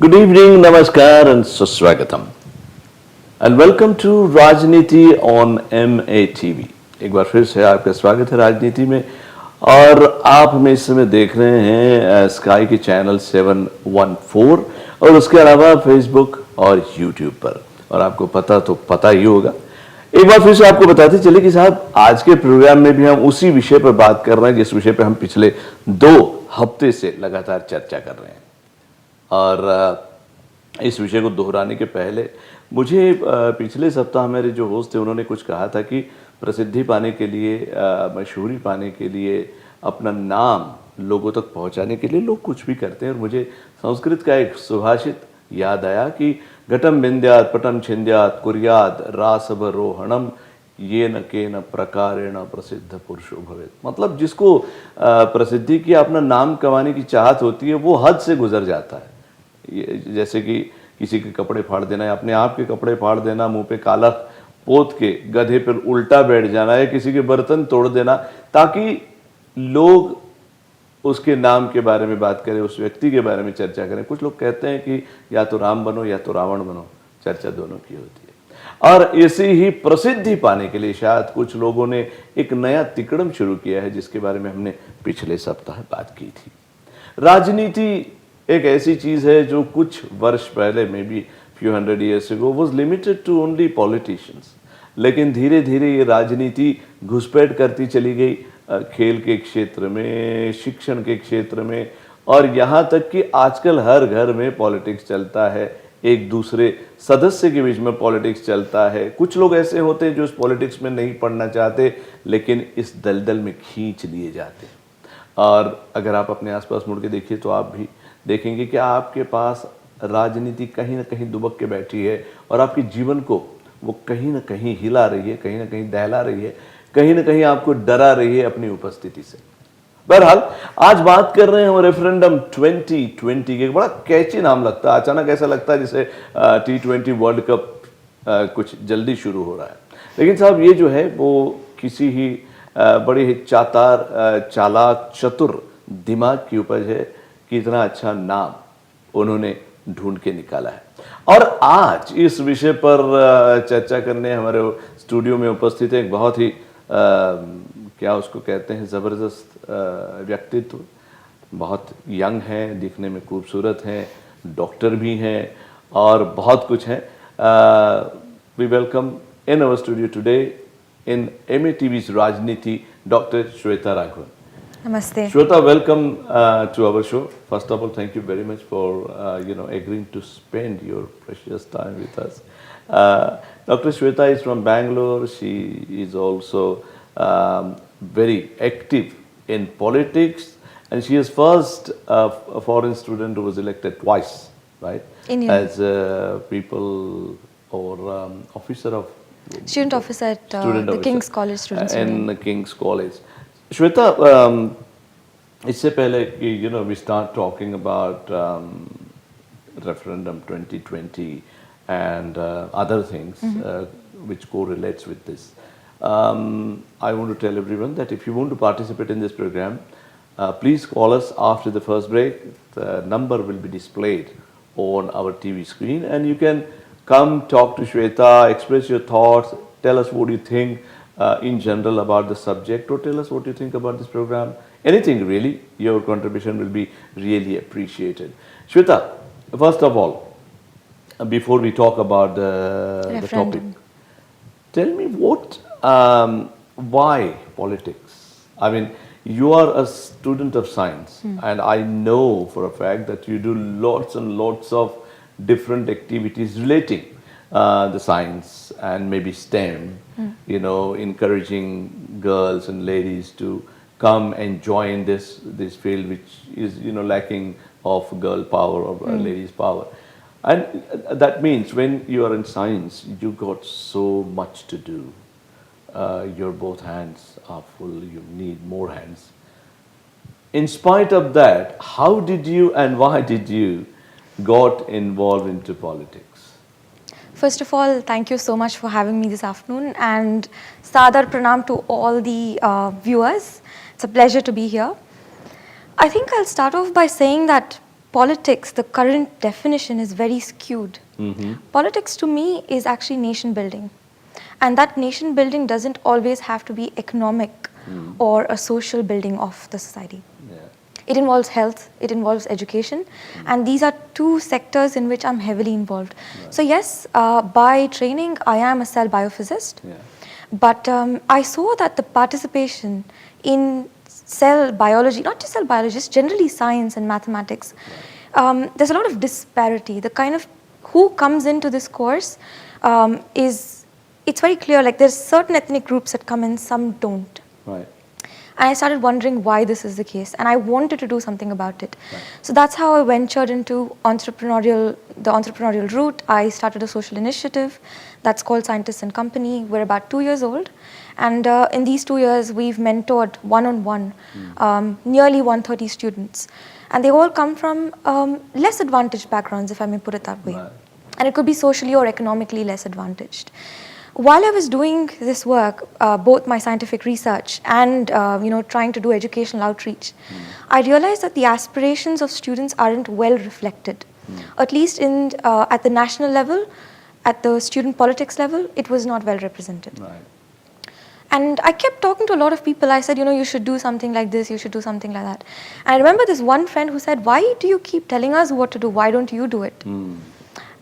Good evening, namaskar and suswagatam. And welcome to राजनीति on MATV. एक बार फिर से आपका स्वागत है राजनीति में और आप हमें इस समय देख रहे हैं स्काई के चैनल 714 और उसके अलावा फेसबुक और यूट्यूब पर। और आपको पता ही होगा। एक बार फिर से आपको बताते चले कि साहब आज के प्रोग्राम में भी हम उसी विषय पर बात कर रहे हैं जिस विषय पर हम पिछले 2 हफ्ते से लगातार चर्चा कर रहे हैं। और इस विषय को दोहराने के पहले मुझे पिछले सप्ताह मेरे जो होस्ट थे उन्होंने कुछ कहा था कि प्रसिद्धि पाने के लिए, मशहूरी पाने के लिए, अपना नाम लोगों तक पहुंचाने के लिए लोग कुछ भी करते हैं। और मुझे संस्कृत का एक सुभाषित याद आया कि घटम विंध्यात पटम छिंद्यात कुर्यात रासवरोहणम ये न के न प्रकारेण प्रसिद्ध पुरुषो भवेत। मतलब जिसको प्रसिद्धि की, अपना नाम कमाने की चाहत होती है वो हद से गुजर जाता है। जैसे कि किसी के कपड़े फाड़ देना, या अपने आप के कपड़े फाड़ देना, मुंह पे काला पोत के गधे पर उल्टा बैठ जाना, या किसी के बर्तन तोड़ देना ताकि लोग उसके नाम के बारे में बात करें, उस व्यक्ति के बारे में चर्चा करें। कुछ लोग कहते हैं कि या तो राम बनो या तो रावण बनो, चर्चा दोनों की होती है। और ऐसे ही प्रसिद्धि पाने के लिए शायद कुछ लोगों ने एक नया तिकड़म शुरू किया है जिसके बारे में हमने पिछले सप्ताह बात की थी। राजनीति एक ऐसी चीज है जो कुछ वर्ष पहले, maybe few hundred years ago, was limited to only politicians. लेकिन धीरे धीरे ये राजनीति घुसपैठ करती चली गई खेल के क्षेत्र में, शिक्षण के क्षेत्र में, और यहाँ तक कि आजकल हर घर में पॉलिटिक्स चलता है, एक दूसरे सदस्य के बीच में पॉलिटिक्स चलता है। कुछ लोग ऐसे होते हैं जो इस पॉलिटिक्स में नहीं पढ़ना चाहते लेकिन इस दलदल में खींच लिए जाते हैं। और अगर आप अपने आसपास मुड़ के देखिए तो आप भी देखेंगे कि आपके पास राजनीति कहीं ना कहीं दुबक के बैठी है और आपके जीवन को वो कहीं ना कहीं हिला रही है, कहीं ना कहीं दहला रही है, कहीं ना कहीं आपको डरा रही है अपनी उपस्थिति से। बहरहाल आज बात कर रहे हैं हम रेफरेंडम 2020 के। बड़ा कैची नाम लगता है, अचानक ऐसा लगता है जैसे T20 वर्ल्ड कप कुछ जल्दी शुरू हो रहा है। लेकिन साहब ये जो है वो किसी ही बड़े ही चालाक चतुर दिमाग की उपज है कि इतना अच्छा नाम उन्होंने ढूंढ के निकाला है। और आज इस विषय पर चर्चा करने हमारे स्टूडियो में उपस्थित है एक बहुत ही क्या उसको कहते हैं, ज़बरदस्त व्यक्तित्व। बहुत यंग हैं, दिखने में खूबसूरत हैं, डॉक्टर भी हैं और बहुत कुछ हैं। We welcome in our studio today in MATV's Rajneeti, Dr. Shweta Raghavan. Namaste. Shweta, welcome to our show. First of all, thank you very much for agreeing to spend your precious time with us. Dr. Shweta is from Bangalore. She is also very active in politics, and she is first a foreign student who was elected twice, right? Indian. As people or officer of Student officer at the King's College Students in Union. the King's College. Shweta, इससे पहले कि we start talking about referendum 2020 and other things which correlates with this, I want to tell everyone that if you want to participate in this program, please call us after the first break. The number will be displayed on our TV screen and you can come talk to Shweta, express your thoughts, tell us what you think in general about the subject, or tell us what you think about this program. Anything really, your contribution will be really appreciated. Shweta, first of all, before we talk about the topic, tell me why politics? I mean, you are a student of science and I know for a fact that you do lots and lots of different activities relating the science and maybe STEM, encouraging girls and ladies to come and join this field which is lacking of girl power or ladies power. And that means when you are in science, you got so much to do. Your both hands are full, you need more hands. In spite of that, how did you and why did you got involved into politics? First of all, thank you so much for having me this afternoon, and Sadar Pranam to all the viewers. It's a pleasure to be here. I think I'll start off by saying that politics, the current definition is very skewed. Politics to me is actually nation building. And that nation building doesn't always have to be economic or a social building of the society. Yeah. It involves health, it involves education, and these are two sectors in which I'm heavily involved. So yes, by training, I am a cell biophysicist, Yeah. but I saw that the participation in cell biology, not just cell biology, just generally science and mathematics, there's a lot of disparity. The kind of who comes into this course it's very clear, like there's certain ethnic groups that come in, some don't. Right. And I started wondering why this is the case, and I wanted to do something about it. Right. So that's how I ventured into the entrepreneurial route. I started a social initiative that's called Scientists and Company. We're about 2 years old, and in these 2 years, we've mentored one-on-one nearly 130 students, and they all come from less advantaged backgrounds, if I may put it that way. Right. And it could be socially or economically less advantaged. While I was doing this work, both my scientific research and trying to do educational outreach, I realized that the aspirations of students aren't well reflected. At least at the national level, at the student politics level, it was not well represented. Right. And I kept talking to a lot of people. I said, you should do something like this, you should do something like that. And I remember this one friend who said, why do you keep telling us what to do? Why don't you do it?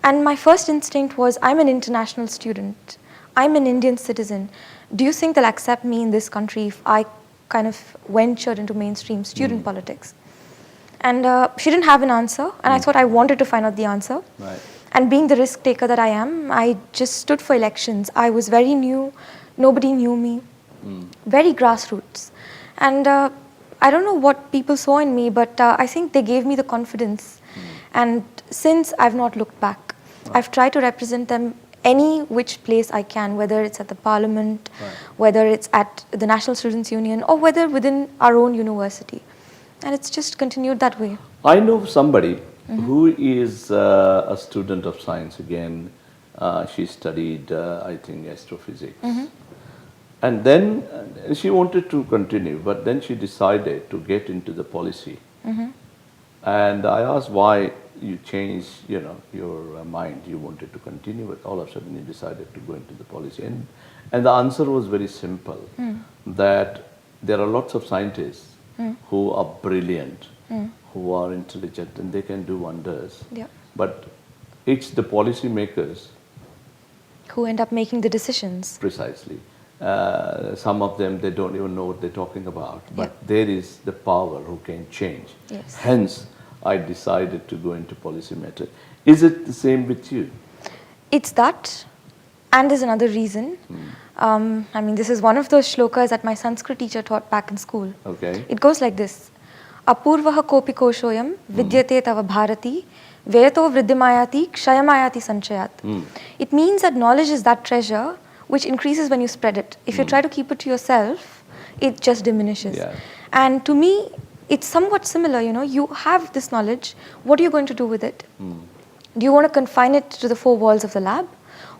And my first instinct was, I'm an international student. I'm an Indian citizen. Do you think they'll accept me in this country if I kind of ventured into mainstream student politics? And she didn't have an answer, and I thought I wanted to find out the answer. Right. And being the risk taker that I am, I just stood for elections. I was very new, nobody knew me, very grassroots. And I don't know what people saw in me, but I think they gave me the confidence. And since I've not looked back, I've tried to represent them any which place I can, whether it's at the parliament, whether it's at the National Students' Union, or whether within our own university. And it's just continued that way. I know somebody who is a student of science again. She studied, I think, astrophysics. And then she wanted to continue, but then she decided to get into the policy. And I asked why you changed, your mind. You wanted to continue, but all of a sudden you decided to go into the policy. And the answer was very simple, that there are lots of scientists who are brilliant, who are intelligent, and they can do wonders. Yeah. But it's the policy makers. Who end up making the decisions. Precisely. Some of them, they don't even know what they're talking about. But Yeah. there is the power who can change. Yes. Hence, I decided to go into policy matter. Is it the same with you? It's that, and there's another reason. This is one of those shlokas that my Sanskrit teacher taught back in school. Okay. It goes like this. Apurvaha kopi koshoyam vidyate tava bharati veyato vridhimayati kshayamayati sanchayat. It means that knowledge is that treasure which increases when you spread it. If you try to keep it to yourself, it just diminishes. Yeah. And to me, it's somewhat similar, you have this knowledge, what are you going to do with it? Do you want to confine it to the four walls of the lab?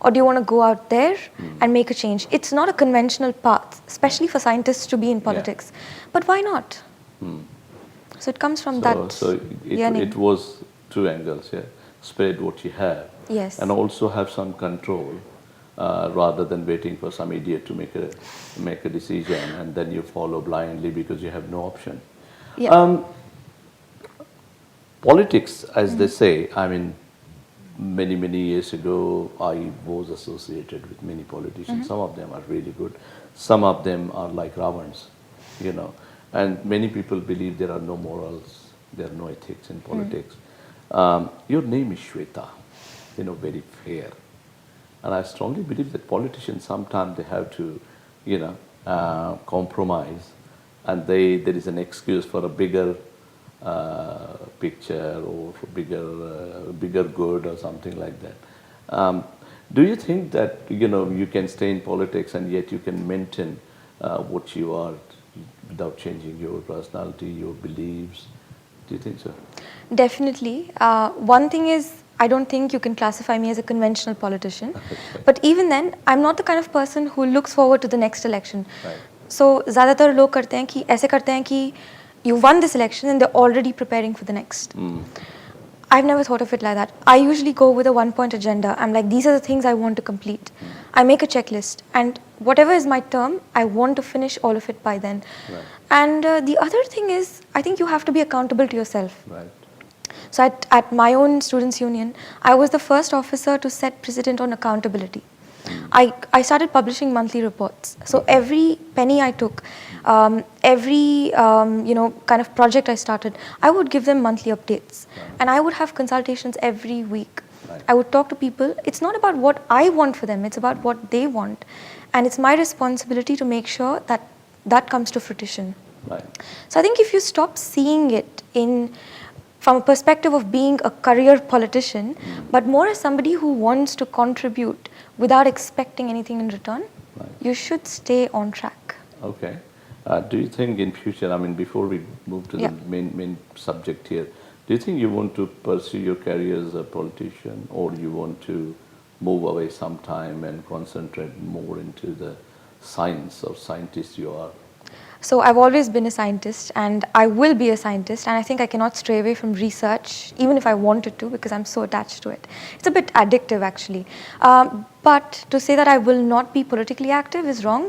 Or do you want to go out there and make a change? It's not a conventional path, especially for scientists to be in politics. But why not? So it comes from that So yearning. it was two angles, yeah. Spread what you have. Yes. And also have some control, rather than waiting for some idiot to make a decision and then you follow blindly because you have no option. Yeah. Politics, as they say, many, many years ago, I was associated with many politicians. Some of them are really good. Some of them are like Ravans, And many people believe there are no morals, there are no ethics in politics. Your name is Shweta, very fair. And I strongly believe that politicians, sometimes they have to, compromise. And there is an excuse for a bigger picture or for bigger good or something like that. Do you think that you can stay in politics and yet you can maintain what you are without changing your personality, your beliefs? Do you think so? Definitely. One thing is, I don't think you can classify me as a conventional politician. But even then, I'm not the kind of person who looks forward to the next election. Right. So, ज़्यादातर लोग ऐसे करते हैं कि you won this election and they're already preparing for the next. I've never thought of it like that. I usually go with a one-point agenda. I'm like, these are the things I want to complete. I make a checklist, and whatever is my term, I want to finish all of it by then. Right. And the other thing is, I think you have to be accountable to yourself. Right. So at my own students' union, I was the first officer to set precedent on accountability. I started publishing monthly reports. So every penny I took, every kind of project I started, I would give them monthly updates, and I would have consultations every week. Right. I would talk to people. It's not about what I want for them; it's about what they want, and it's my responsibility to make sure that that comes to fruition. Right. So I think if you stop seeing it from a perspective of being a career politician, but more as somebody who wants to contribute without expecting anything in return, Right. you should stay on track. Okay. Do you think in future, I mean, before we move to the Yeah. main subject here, do you think you want to pursue your career as a politician, or you want to move away sometime and concentrate more into the science or scientist you are? So I've always been a scientist, and I will be a scientist, and I think I cannot stray away from research, even if I wanted to, because I'm so attached to it. It's a bit addictive, actually. But to say that I will not be politically active is wrong,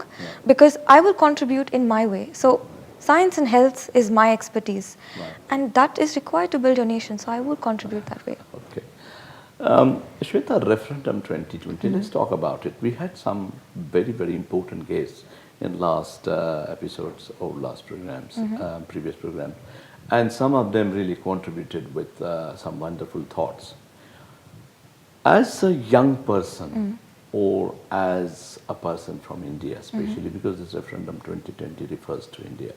because I will contribute in my way. So science and health is my expertise, Right. and that is required to build your nation, so I will contribute that way. Okay. Shweta, referendum 2020, let's talk about it. We had some very, very important guests in last episodes or last programs, previous programs, and some of them really contributed with some wonderful thoughts. As a young person, or as a person from India, especially because this referendum 2020 refers to India,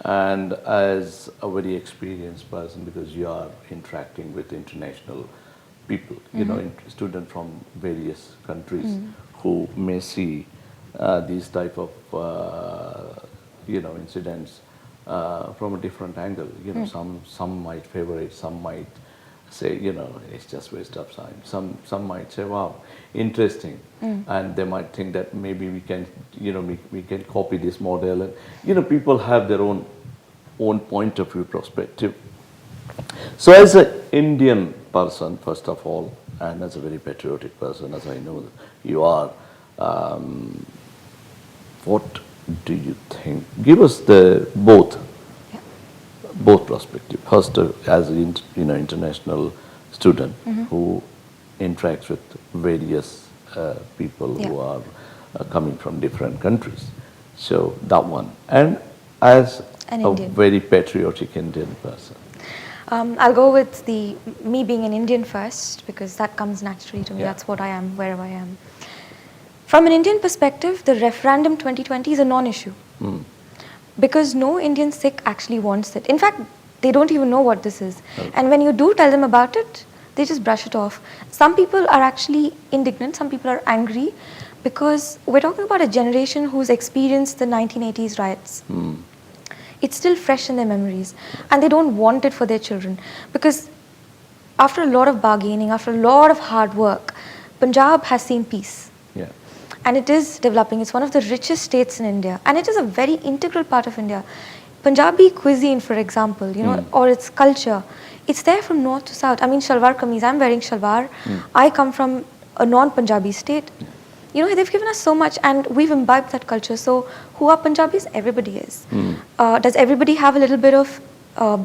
and as a very experienced person because you are interacting with international people, you know, students from various countries who may see these type of incidents from a different angle. You know, some might favor it, some might say, you know, it's just waste of time. Some might say, wow, interesting, and they might think that maybe we can, you know, we can copy this model, and you know, people have their own point of view perspective. So as an Indian person, first of all, and as a very patriotic person, as I know you are, what do you think? Give us the both perspective. First, as an international student who interacts with various people who are coming from different countries. So that one, and as An a Indian. very patriotic Indian person. I'll go with me being an Indian first, because that comes naturally to me. Yeah. That's what I am, wherever I am. From an Indian perspective, the referendum 2020 is a non-issue. Because no Indian Sikh actually wants it. In fact, they don't even know what this is. Okay. And when you do tell them about it, they just brush it off. Some people are actually indignant, some people are angry, because we're talking about a generation who's experienced the 1980s riots. It's still fresh in their memories, and they don't want it for their children. Because after a lot of bargaining, after a lot of hard work, Punjab has seen peace. Yeah. And it is developing. It's one of the richest states in India, and it is a very integral part of India. Punjabi cuisine, for example, you know, or its culture, it's there from north to south. I mean, shalwar kameez, I'm wearing shalwar. I come from a non-Punjabi state. You know, they've given us so much, and we've imbibed that culture. So, who are Punjabis? Everybody is. Does everybody have a little bit of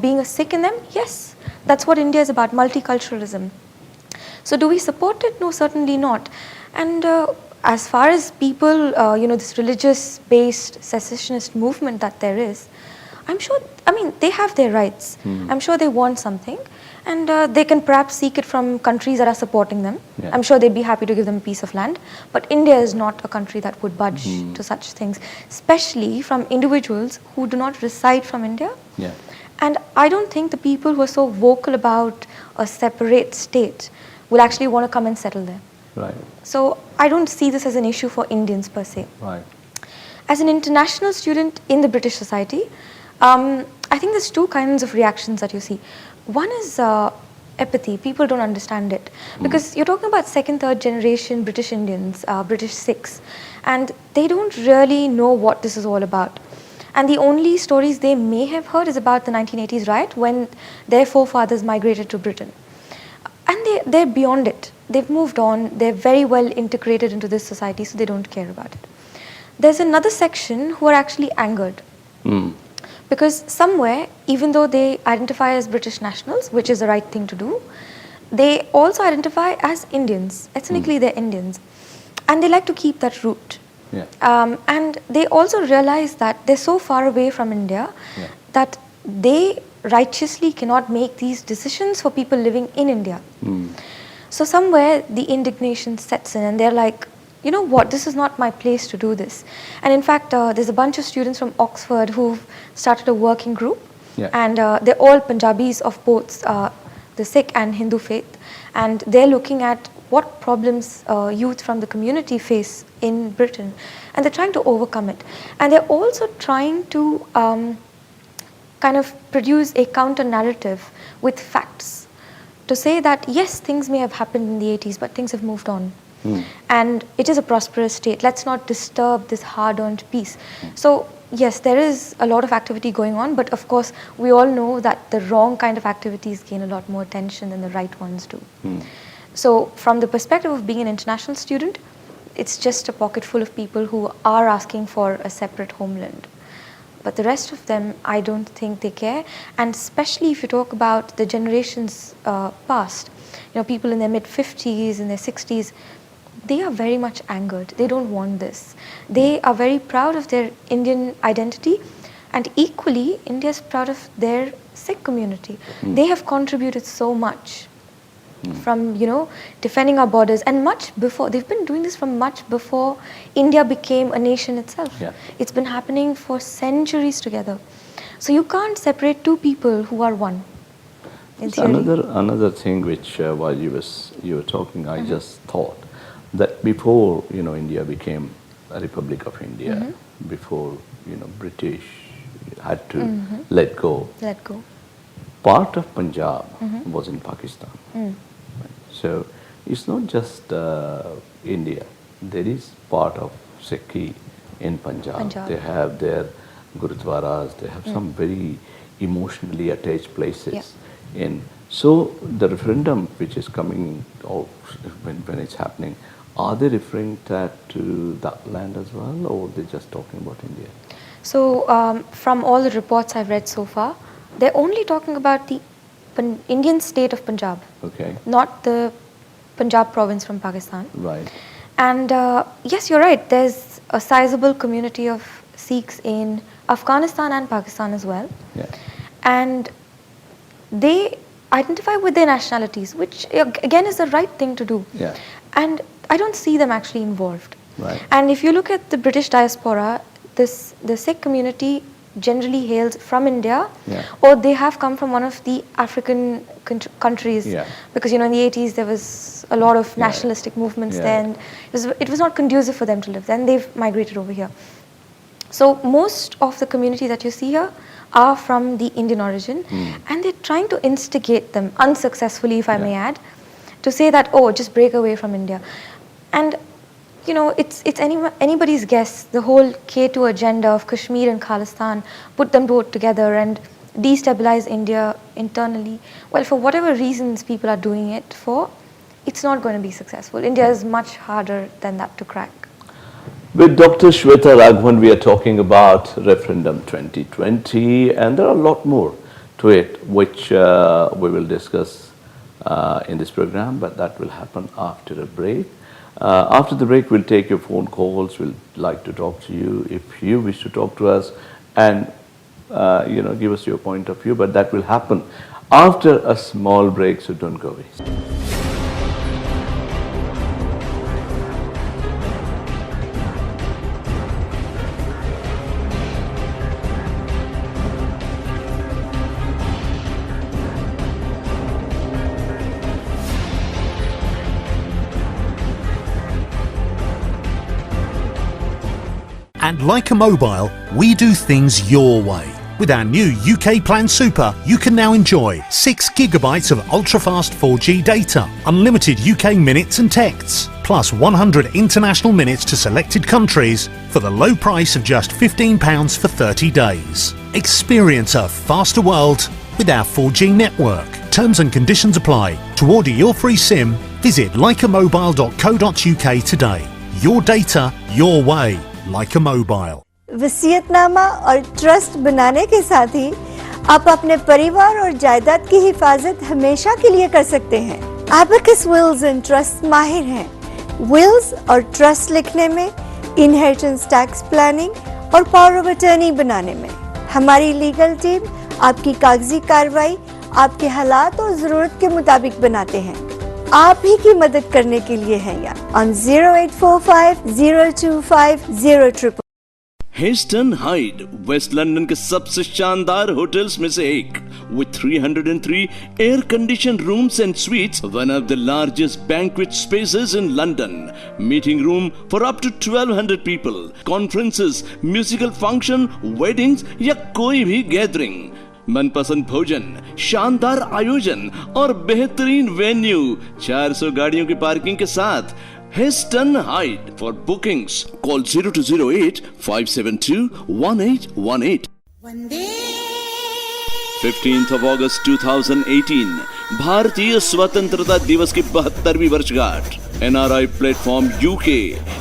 being a Sikh in them? Yes. That's what India is about, multiculturalism. So, do we support it? No, certainly not. And as far as people, this religious-based secessionist movement that there is, I'm sure, I mean, they have their rights. I'm sure they want something, and they can perhaps seek it from countries that are supporting them. Yeah. I'm sure they'd be happy to give them a piece of land. But India is not a country that would budge to such things, especially from individuals who do not reside from India. Yeah. And I don't think the people who are so vocal about a separate state will actually want to come and settle there. Right. So I don't see this as an issue for Indians per se. Right. As an international student in the British society, I think there's two kinds of reactions that you see. One is apathy. People don't understand it. Because you're talking about second, third generation British Indians, British Sikhs, and they don't really know what this is all about. And the only stories they may have heard is about the 1980s riot when their forefathers migrated to Britain. they're beyond it. They've moved on. They're very well integrated into this society, so they don't care about it. There's another section who are actually angered. Because somewhere, even though they identify as British nationals, which is the right thing to do, they also identify as Indians. Ethnically, they're Indians. And they like to keep that root. Yeah. And they also realize that they're so far away from India that they righteously cannot make these decisions for people living in India. So somewhere the indignation sets in and they're like, you know what, this is not my place to do this. And in fact, there's a bunch of students from Oxford who've started a working group. And they're all Punjabis of both the Sikh and Hindu faith. And they're looking at what problems youth from the community face in Britain. And they're trying to overcome it. And they're also trying to kind of produce a counter narrative with facts to say that yes, things may have happened in the 80s, but things have moved on. And it is a prosperous state. Let's not disturb this hard-earned peace. So yes, there is a lot of activity going on, but of course we all know that the wrong kind of activities gain a lot more attention than the right ones do. So from the perspective of being an international student, it's just a pocket full of people who are asking for a separate homeland. But the rest of them, I don't think they care. And especially if you talk about the generations past, you know, people in their mid-50s, in their 60s, they are very much angered. They don't want this. They are very proud of their Indian identity, and equally, India is proud of their Sikh community. They have contributed so much from, you know, defending our borders, and much before. They've been doing this from much before India became a nation itself. It's been happening for centuries together. So you can't separate two people who are one. Another thing which while you were talking, I just thought that before, you know, India became a Republic of India, before, you know, British had to let go. Part of Punjab was in Pakistan. So it's not just India. There is part of Sikhi in Punjab. They have their gurudwaras. They have some very emotionally attached places. So the referendum which is coming, or when it's happening, are they referring that to that land as well, or they're just talking about India? So from all the reports I've read so far, they're only talking about the Indian state of Punjab, not the Punjab province from Pakistan. And yes, you're right, there's a sizable community of Sikhs in Afghanistan and Pakistan as well. And they identify with their nationalities, which again is the right thing to do. And I don't see them actually involved. And if you look at the British diaspora, the Sikh community generally hails from India, or they have come from one of the African countries, because, you know, in the 80s there was a lot of nationalistic movements there, and it was not conducive for them to live there, and they've migrated over here. So most of the community that you see here are from the Indian origin, and they're trying to instigate them, unsuccessfully if I may add, to say that, oh, just break away from India. And you know, it's anybody's guess. The whole K2 agenda of Kashmir and Khalistan, put them both together and destabilize India internally. Well, for whatever reasons people are doing it for, it's not going to be successful. India is much harder than that to crack. With Dr. Shweta Raghavan, we are talking about referendum 2020, and there are a lot more to it, which we will discuss in this program, but that will happen after a break. After the break, we'll take your phone calls. We'll like to talk to you if you wish to talk to us, and you know, give us your point of view. But that will happen after a small break, so don't go away. And like a mobile, we do things your way. With our new UK Plan Super, you can now enjoy 6 gigabytes of ultra-fast 4G data, unlimited UK minutes and texts, plus 100 international minutes to selected countries for the low price of just £15 for 30 days. Experience a faster world with our 4G network. Terms and conditions apply. To order your free SIM, visit likeamobile.co.uk today. Your data, your way. Like a Mobile. वसीयतनामा और trust बनाने के साथ ही आप अपने परिवार और जायदाद की हिफाजत हमेशा के लिए कर सकते हैं। एबेकस विल्स एंड ट्रस्ट माहिर हैं। विल्स और ट्रस्ट लिखने में, इनहेरिटेंस टैक्स प्लानिंग और पावर ऑफ अटर्नी बनाने में। हमारी लीगल टीम आपकी कागजी कार्रवाई आपके हालात और जरूरत के मुताबिक बनाते हैं। आप ही की मदद करने के लिए हैं यहाँ on 0845 025 000। हिस्टन हाइड वेस्ट लंदन के सबसे शानदार होटल्स में से एक, with 303 air conditioned rooms and suites, one of the largest banquet spaces in London, meeting room for up to 1200 people, conferences, musical function, weddings या कोई भी गैदरिंग, मनपसंद भोजन, शानदार आयोजन और बेहतरीन वेन्यू, 400 गाड़ियों की पार्किंग के साथ। Histon Hyde. For bookings, call 0208 572 1818. 15th of August 2018, भारतीय स्वतंत्रता दिवस की 72वीं वर्षगांठ। NRI Platform UK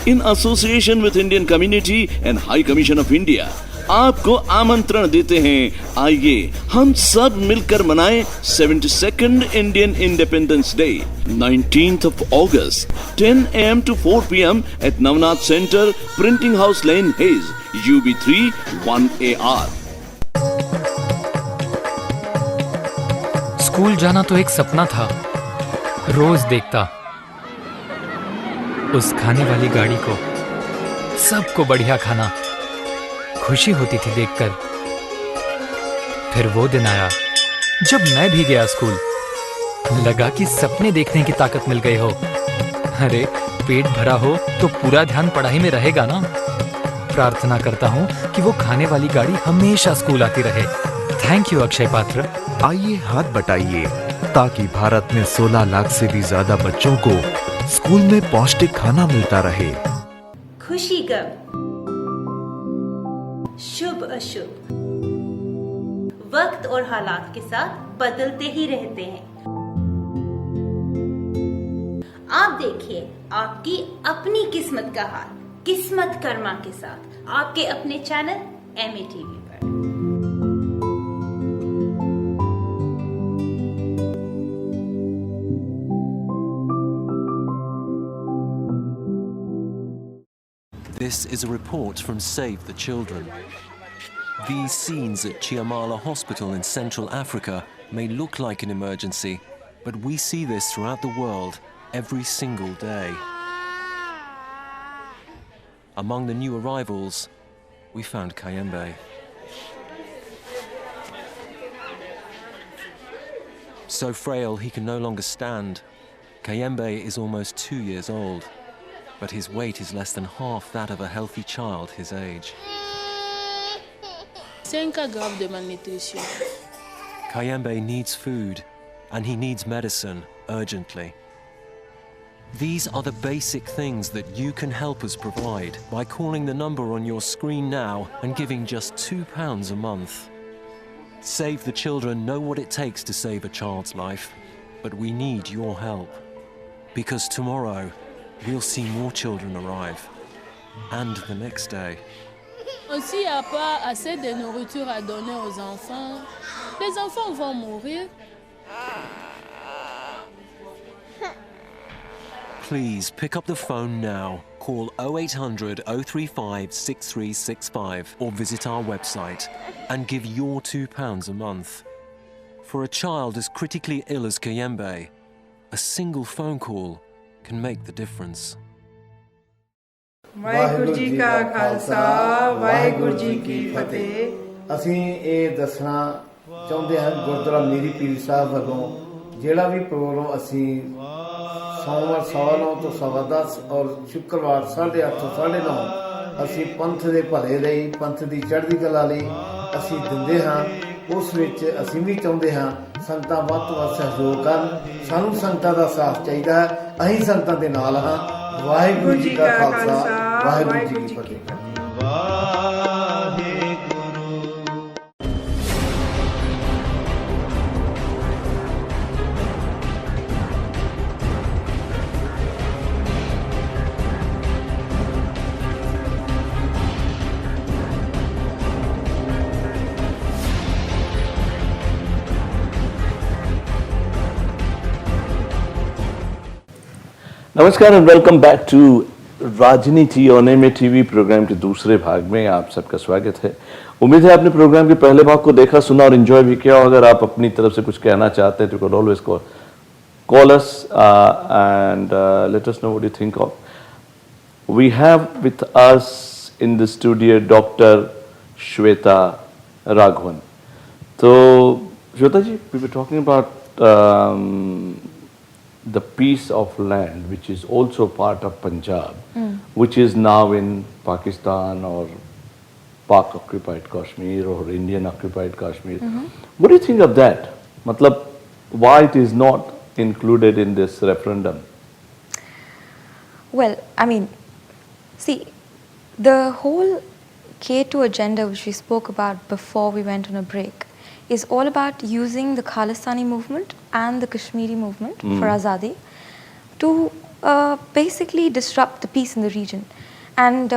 in association with Indian Community and High Commission of India आपको आमंत्रण देते हैं, आइए हम सब मिलकर मनाएं 72nd Indian Independence Day, 19th of August, 10 AM to 4 PM at Navnath Center, Printing House Lane, Hayes, UB3 1AR। School जाना तो एक सपना था, रोज देखता उस खाने वाली गाड़ी को, सबको बढ़िया खाना, खुशी होती थी देखकर। फिर वो दिन आया जब मैं भी गया स्कूल, लगा कि सपने देखने की ताकत मिल गई हो। अरे पेट भरा हो तो पूरा ध्यान पढ़ाई में रहेगा ना। प्रार्थना करता हूँ कि वो खाने वाली गाड़ी हमेशा स्कूल आती रहे। थैंक यू अक्षय पात्र। आइए हाथ बटाइए ताकि भारत में 16 लाख से भी ज्यादा बच्चों को स्कूल में पौष्टिक खाना मिलता रहे। खुशी गम, शुभ अशुभ, वक्त और हालात के साथ बदलते ही रहते हैं। आप देखिए आपकी अपनी किस्मत का हाल, किस्मत कर्मा के साथ आपके अपने चैनल MA TV पर। This is a report from Save the Children. These scenes at Chiamala Hospital in Central Africa may look like an emergency, but we see this throughout the world every single day. Among the new arrivals, we found Kayembe. So frail he can no longer stand, Kayembe is almost 2 years old, but his weight is less than half that of a healthy child his age. 5 cas graves de malnutrition. Kayembe needs food and he needs medicine urgently. These are the basic things that you can help us provide by calling the number on your screen now and giving just £2 a month. Save the Children know what it takes to save a child's life, but we need your help. Because tomorrow, we'll see more children arrive. And the next day. S'il n'y a pas assez de nourriture à donner aux enfants, les enfants vont mourir. Please pick up the phone now. Call 0800 035 6365 or visit our website and give your £2 a month. For a child as critically ill as Kayembe, a single phone call can make the difference. Waheguru ji ਕਾ ਖਾਲਸਾ ਵਾਹਿਗੁਰੂ ਜੀ ਕੀ ਫਤਿਹ। ਅਸੀਂ ਇਹ ਦੱਸਣਾ ਚਾਹੁੰਦੇ ਹਾਂ ਗੁਰਦੁਆਰਾ ਮੀਰੀ ਪੀਰ ਸਾਹਿਬ ਵੱਲੋਂ ਜਿਹੜਾ ਵੀ programme ਅਸੀਂ ਸੋਮਵਾਰ 9:15 ਤੋਂ 10:15 ਔਰ ਸ਼ੁੱਕਰਵਾਰ 8:30 ਤੋਂ 9:30 ਅਸੀਂ ਪੰਥ ਦੇ ਭਲੇ ਲਈ, ਪੰਥ ਦੀ ਚੜ੍ਹਦੀ ਕਲਾ ਲਈ ਅਸੀਂ ਦਿੰਦੇ ਹਾਂ। ਉਸ ਵਿੱਚ ਅਸੀਂ ਵੀ ਚਾਹੁੰਦੇ ਹਾਂ ਸੰਗਤਾਂ ਵੱਧ ਤੋਂ ਵੱਧ ਸਹਿਯੋਗ ਕਰਨ। ਸਾਨੂੰ ਸੰਗਤਾਂ ਦਾ ਸਾਥ ਚਾਹੀਦਾ ਹੈ, ਅਸੀਂ ਸੰਗਤਾਂ ਦੇ ਨਾਲ ਹਾਂ। ਵਾਹਿਗੁਰੂ ਜੀ ਕਾ ਖਾਲਸਾ ਵਾਹਿਗੁਰੂ ਜੀ ਕੀ ਫਤਿਹ। नमस्कार and welcome back to Rajneeti on MA TV programme के दूसरे भाग में आप सबका स्वागत है। उम्मीद है आपने प्रोग्राम के पहले भाग को देखा, सुना और एंजॉय भी किया। अगर आप अपनी तरफ से कुछ कहना चाहते हैं तो can always call us and let us know what you think of. We have with us in the studio Dr. Shweta Raghavan. So, Shweta ji, we were talking about the piece of land which is also part of Punjab, which is now in Pakistan or Pak-occupied Kashmir or Indian-occupied Kashmir. What do you think of that? Matlab, why it is not included in this referendum? Well, I mean, see, the whole K2 agenda which we spoke about before we went on a break is all about using the Khalistani movement and the Kashmiri movement for Azadi to basically disrupt the peace in the region. And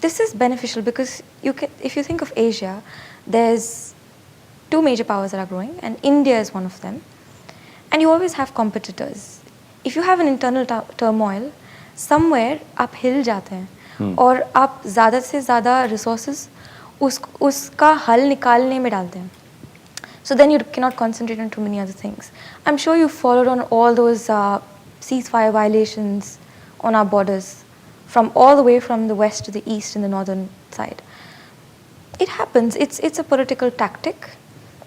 this is beneficial because if you think of Asia, there's two major powers that are growing and India is one of them. And you always have competitors. If you have an internal turmoil, somewhere आप हिल जाते हैं और आप ज़्यादा से ज़्यादा resources उसका हल निकालने में डालते हैं. So then you cannot concentrate on too many other things. I'm sure you followed on all those ceasefire violations on our borders, from all the way from the west to the east and the northern side. It happens. It's a political tactic.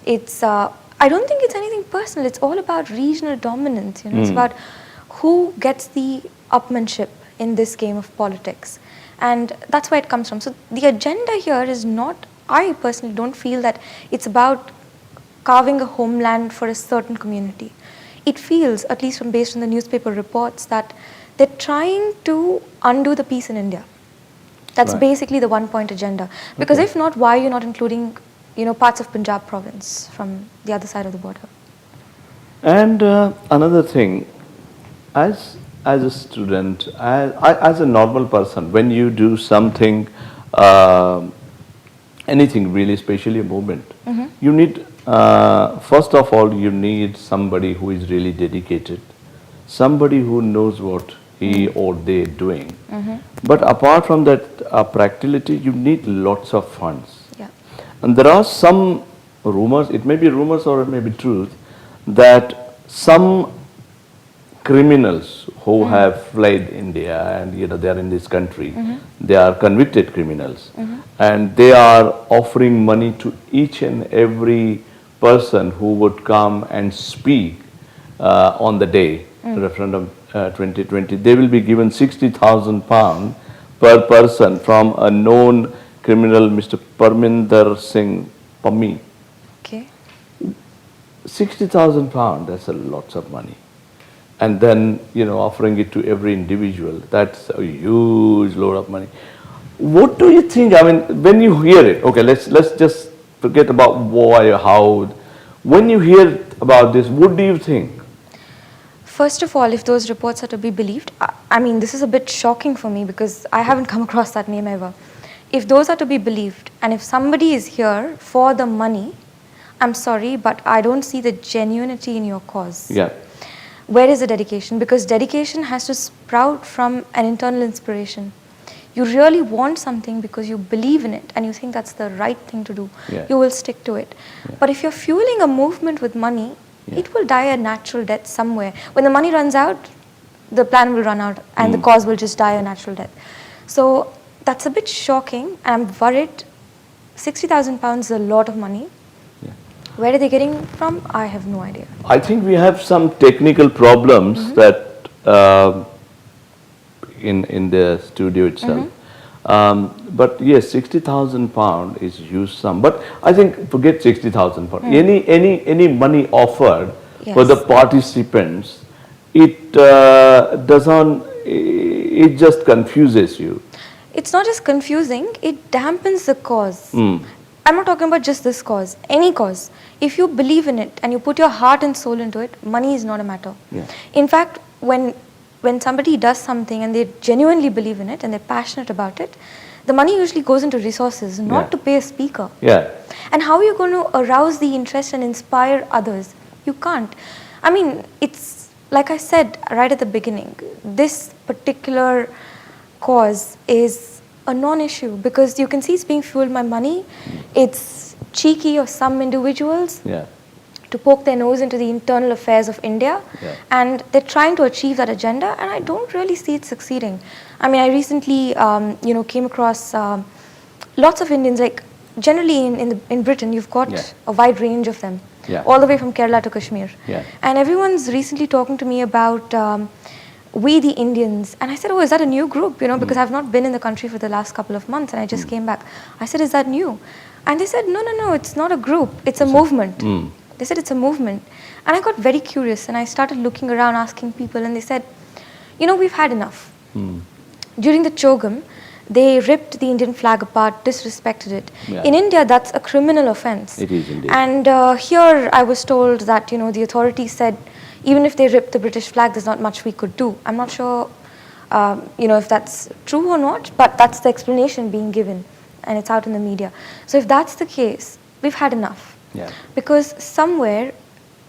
It's I don't think it's anything personal. It's all about regional dominance. You know, it's about who gets the upmanship in this game of politics, and that's where it comes from. So the agenda here is not. I personally don't feel that it's about carving a homeland for a certain community. It feels, at least from based on the newspaper reports, that they're trying to undo the peace in India. That's Right. basically the one-point agenda. Because if not, why are you not including, parts of Punjab province from the other side of the border? And another thing, as a student, as a normal person, when you do something, anything really, especially a movement, you need, first of all, you need somebody who is really dedicated, somebody who knows what he or they are doing. But apart from that practicality, you need lots of funds. Yeah. And there are some rumors, it may be rumors or it may be truth, that some criminals who have fled India and they are in this country, they are convicted criminals, and they are offering money to each and every person who would come and speak on the day, referendum 2020. They will be given £60,000 per person from a known criminal, Mr. Parminder Singh Pammi. Okay. £60,000, that's a lots of money. And then, offering it to every individual, that's a huge load of money. What do you think? I mean, when you hear it, okay, let's just forget about why, how. When you hear about this, what do you think? First of all, if those reports are to be believed, I mean, this is a bit shocking for me because I haven't come across that name ever. If those are to be believed, and if somebody is here for the money, I'm sorry, but I don't see the genuinity in your cause. Yeah. Where is the dedication? Because dedication has to sprout from an internal inspiration. You really want something because you believe in it and you think that's the right thing to do. Yeah. You will stick to it. Yeah. But if you're fueling a movement with money, it will die a natural death somewhere. When the money runs out, the plan will run out and the cause will just die a natural death. So that's a bit shocking. I'm worried. £60,000 is a lot of money. Where are they getting from? I have no idea. I think we have some technical problems that in the studio itself. But yes, £60,000 is huge sum. But I think forget £60,000. Any money offered for the participants, it doesn't. It just confuses you. It's not just confusing. It dampens the cause. I'm not talking about just this cause, any cause. If you believe in it and you put your heart and soul into it, money is not a matter. Yeah. In fact, when somebody does something and they genuinely believe in it and they're passionate about it, the money usually goes into resources, not to pay a speaker. Yeah. And how are you going to arouse the interest and inspire others? You can't. I mean, it's like I said right at the beginning, this particular cause is a non-issue because you can see it's being fueled by money. It's cheeky of some individuals Yeah. to poke their nose into the internal affairs of India, Yeah. and they're trying to achieve that agenda, and I don't really see it succeeding. I mean, I recently, came across lots of Indians, like generally in Britain, you've got Yeah. a wide range of them, Yeah. all the way from Kerala to Kashmir. Yeah. And everyone's recently talking to me about We the Indians. And I said, oh, is that a new group? Because I've not been in the country for the last couple of months and I just came back. I said, is that new? And they said, no, it's not a group, it's a movement. They said it's a movement. And I got very curious and I started looking around, asking people, and they said, we've had enough. During the Chogam, they ripped the Indian flag apart, disrespected it. Yeah. In India, that's a criminal offense. It is indeed. And here I was told that, the authorities said, even if they ripped the British flag, there's not much we could do. I'm not sure, if that's true or not, but that's the explanation being given, and it's out in the media. So if that's the case, we've had enough. Yeah. Because somewhere,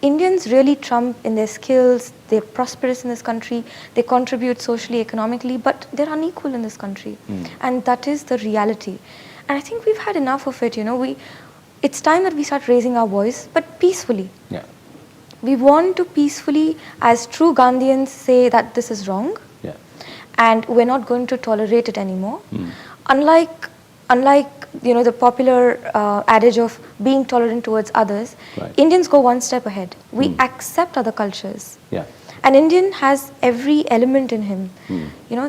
Indians really trump in their skills, they're prosperous in this country, they contribute socially, economically, but they're unequal in this country. And that is the reality. And I think we've had enough of it, it's time that we start raising our voice, but peacefully. Yeah. We want to peacefully, as true Gandhians, say that this is wrong, Yeah. and we're not going to tolerate it anymore. Unlike the popular adage of being tolerant towards others, Right. Indians go one step ahead. We accept other cultures. Yeah. An Indian has every element in him.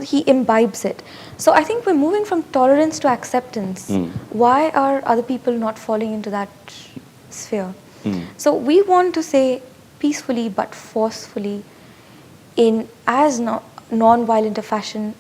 He imbibes it. So I think we're moving from tolerance to acceptance. Why are other people not falling into that sphere? So we want to say peacefully but forcefully, in as non-violent a fashion,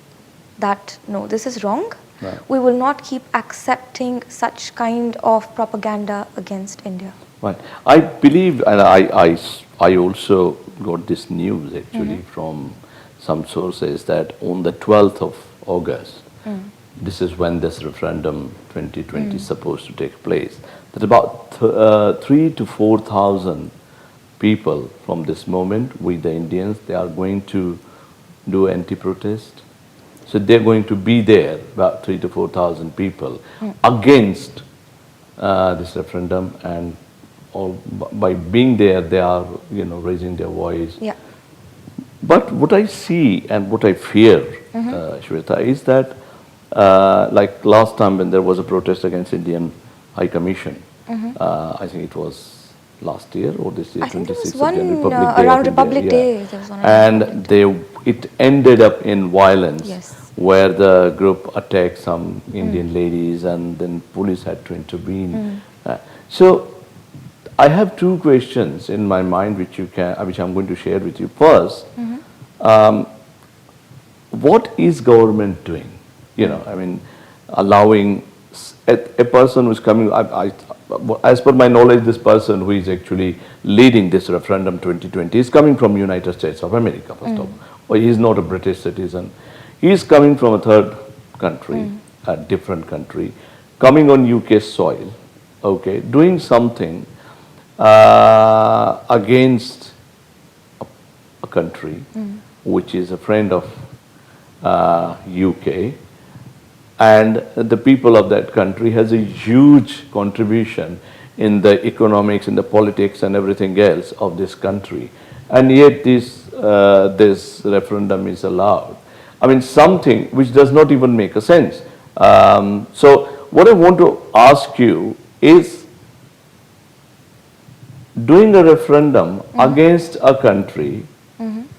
that no, this is wrong. Right. We will not keep accepting such kind of propaganda against India. Right. I believe, and I also got this news actually from some sources, that on the 12th of August, this is when this referendum 2020 is supposed to take place, that about 3,000 to 4,000 people from this moment, we the Indians, they are going to do anti-protest. So they're going to be there, about 3,000 to 4,000 people, against this referendum, and by being there, they are, raising their voice. Yeah. But what I see and what I fear, Shweta, is that like last time when there was a protest against Indian High Commission, I think it was last year or this year, I think there was 26th of one January, Republic Day around of Republic India, Day. There was one and it ended up in violence. Yes. Where the group attacked some Indian ladies and then police had to intervene. So I have two questions in my mind which I'm going to share with you. First, what is government doing? Allowing a person who's coming, as per my knowledge, this person who is actually leading this referendum 2020 is coming from United States of America, first of all. Or he is not a British citizen. He is coming from a third country, a different country, coming on UK soil, okay, doing something against a country which is a friend of UK, and the people of that country has a huge contribution in the economics, in the politics and everything else of this country, and yet this referendum is allowed. I mean, something which does not even make a sense. So what I want to ask you is, doing a referendum against a country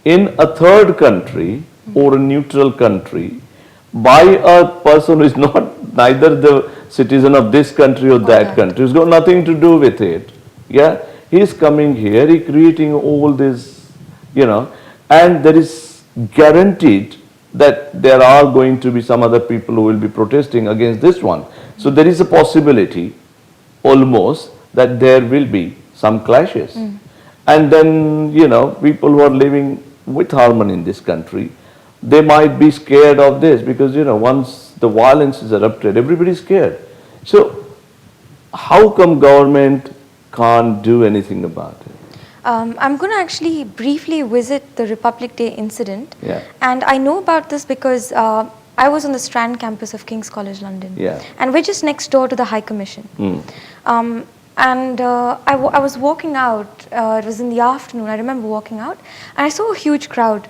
in a third country or a neutral country by a person who is neither the citizen of this country or that country, who's got nothing to do with it. Yeah, he's coming here, he's creating all this, and there is guaranteed that there are going to be some other people who will be protesting against this one. So there is a possibility almost that there will be some clashes. And then, people who are living with harmony in this country, they might be scared of this because, once the violence is erupted, everybody is scared. So how come government can't do anything about it? I'm going to actually briefly visit the Republic Day incident. Yeah. And I know about this because I was on the Strand campus of King's College London. Yeah. And we're just next door to the High Commission. I was walking out, it was in the afternoon, I remember walking out, and I saw a huge crowd.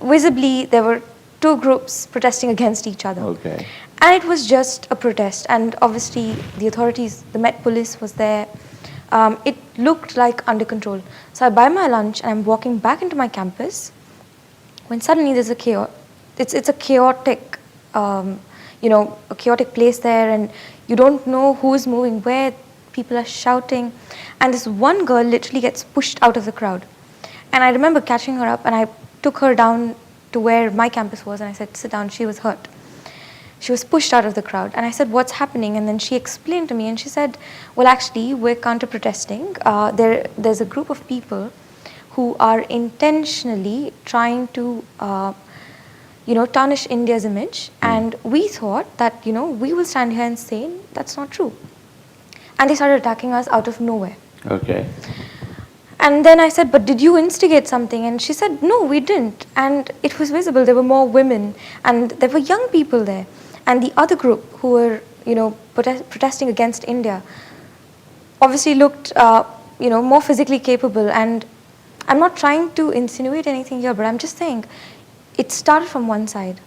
Visibly, there were two groups protesting against each other. Okay. And it was just a protest, and obviously the authorities, the Met Police was there. It looked like under control. So I buy my lunch and I'm walking back into my campus when suddenly there's a chaos. It's a chaotic, a chaotic place there, and you don't know who's moving where. People are shouting, and this one girl literally gets pushed out of the crowd. And I remember catching her up, and I took her down to where my campus was, and I said, sit down. She was hurt. She was pushed out of the crowd, and I said, what's happening? And then she explained to me, and she said, well, actually, we're counter-protesting. There's a group of people who are intentionally trying to tarnish India's image, and we thought that, we will stand here and say that's not true. And they started attacking us out of nowhere. Okay. And then I said, but did you instigate something? And she said, no, we didn't. And it was visible. There were more women, and there were young people there. And the other group who were, protesting against India obviously looked, more physically capable. And I'm not trying to insinuate anything here, but I'm just saying it started from one side.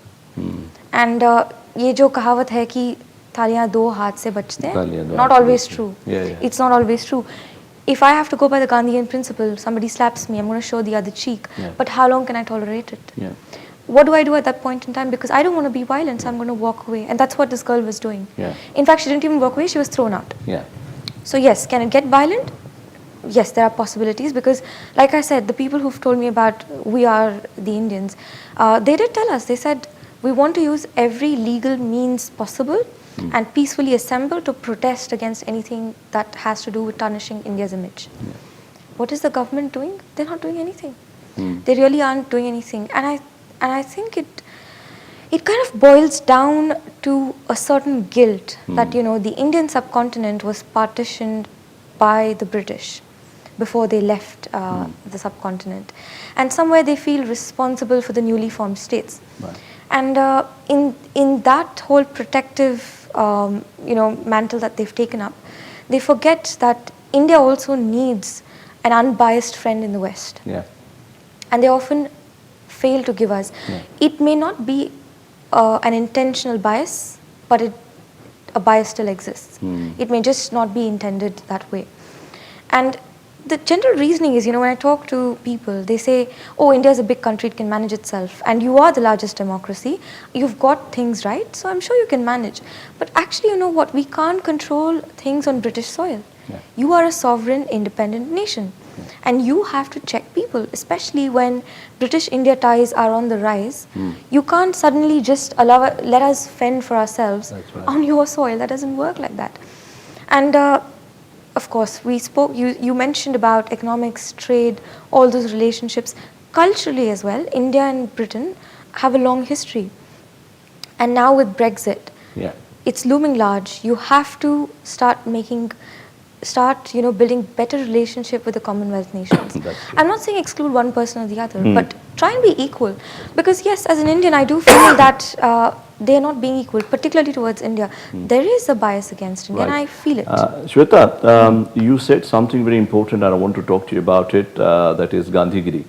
And ये जो कहावत है कि थालियां दो हाथ से बजते हैं, not always true. It's not always true. If I have to go by the Gandhian principle, somebody slaps me, I'm going to show the other cheek. But how long can I tolerate it? What do I do at that point in time? Because I don't want to be violent, so I'm going to walk away. And that's what this girl was doing. In fact, she didn't even walk away, she was thrown out. So yes, can it get violent? Yes, there are possibilities, because like I said, the people who've told me about We Are the Indians, they did tell us, they said, we want to use every legal means possible and peacefully assemble to protest against anything that has to do with tarnishing India's image. What is the government doing? They're not doing anything. They really aren't doing anything. And I think it kind of boils down to a certain guilt that, the Indian subcontinent was partitioned by the British before they left the subcontinent. And somewhere they feel responsible for the newly formed states. And in that whole protective mantle that they've taken up, they forget that India also needs an unbiased friend in the West. And they often fail to give us. It may not be an intentional bias, but a bias still exists. It may just not be intended that way. And the general reasoning is, when I talk to people, they say, oh, India is a big country, it can manage itself. And you are the largest democracy. You've got things right, so I'm sure you can manage. But actually, you know what? We can't control things on British soil. You are a sovereign, independent nation. And you have to check people, especially when British-India ties are on the rise. You can't suddenly just let us fend for ourselves on your soil. That doesn't work like that. And of course, you mentioned about economics, trade, all those relationships. Culturally as well, India and Britain have a long history. And now with Brexit, it's looming large. You have to start building better relationship with the Commonwealth nations. I'm not saying exclude one person or the other, but try and be equal. Because yes, as an Indian, I do feel that they are not being equal, particularly towards India. There is a bias against India, and I feel it. Shweta, you said something very important, and I want to talk to you about it. That is Gandhigiri,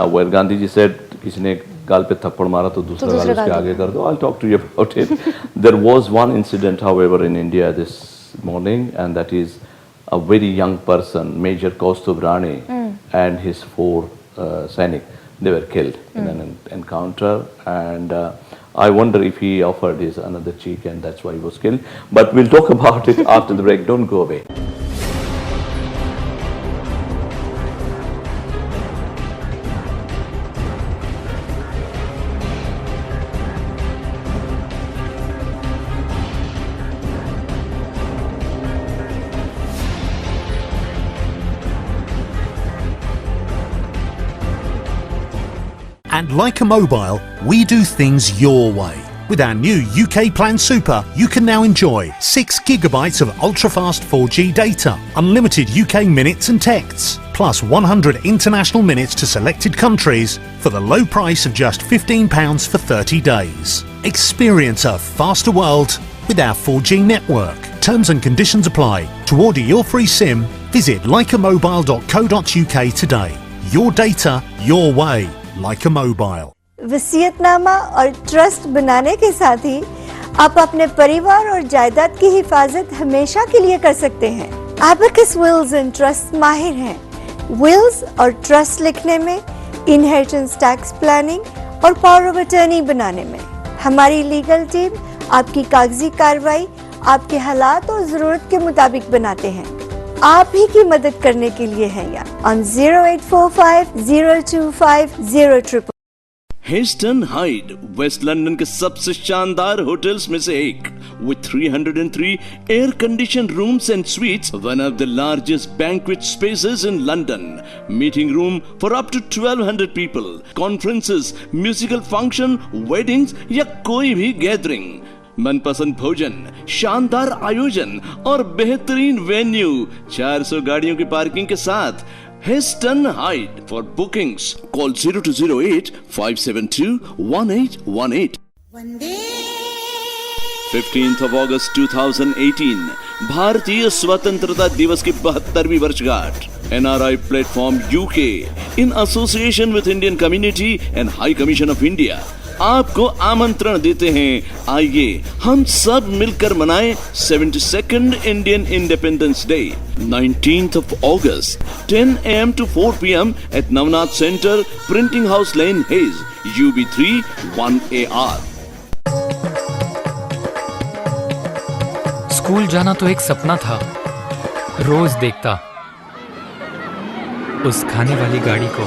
where Gandhiji said, "किसी ने गाल पे थप्पड़ मारा तो दूसरा गाल उसके आगे कर दो." I'll talk to you about it. There was one incident, however, in India this morning, and that is a very young person, Major Kaustubh Rane, and his 4 Sainik. They were killed in an encounter, and I wonder if he offered his another cheek and that's why he was killed. But we'll talk about it after the break. Don't go away. And like a mobile, we do things your way. With our new UK Plan Super, you can now enjoy 6 gigabytes of ultra-fast 4G data, unlimited UK minutes and texts, plus 100 international minutes to selected countries for the low price of just £15 for 30 days. Experience a faster world with our 4G network. Terms and conditions apply. To order your free SIM, visit likeamobile.co.uk today. Your data, your way. Like a Mobile. वसीयतनामा और trust बनाने के साथ ही आप अपने परिवार और जायदाद की हिफाजत हमेशा के लिए कर सकते हैं। एबेकस विल्स एंड ट्रस्ट माहिर हैं। विल्स और ट्रस्ट लिखने में, इनहेरिटेंस टैक्स प्लानिंग और पावर ऑफ अटर्नी बनाने में। हमारी लीगल टीम आपकी कागजी कार्रवाई आपके हालात और जरूरत के मुताबिक बनाते हैं। आप ही की मदद करने के लिए है यहाँ on 0845 025 000। Heston Hyde west London के सबसे शानदार होटल्स में से एक, with 303 air conditioned rooms and suites, one of the largest banquet spaces in London, meeting room for up to 1200 people, conferences, musical function, weddings या कोई भी गैदरिंग। मनपसंद भोजन, शानदार आयोजन और बेहतरीन वेन्यू, 400 गाड़ियों की पार्किंग के साथ। Hasten hide. For bookings call 0208 572 1818। 15th of August 2018 भारतीय स्वतंत्रता दिवस की 72वीं वर्षगांठ। NRI platform UK in association with Indian Community and High Commission of India आपको आमंत्रण देते हैं। आइए हम सब मिलकर मनाएं 72nd Indian independence day, 19th of August, 10 AM to 4 PM at Navnath Center, Printing House Lane, Hayes, UB3 1AR। School जाना तो एक सपना था, रोज देखता उस खाने वाली गाड़ी को,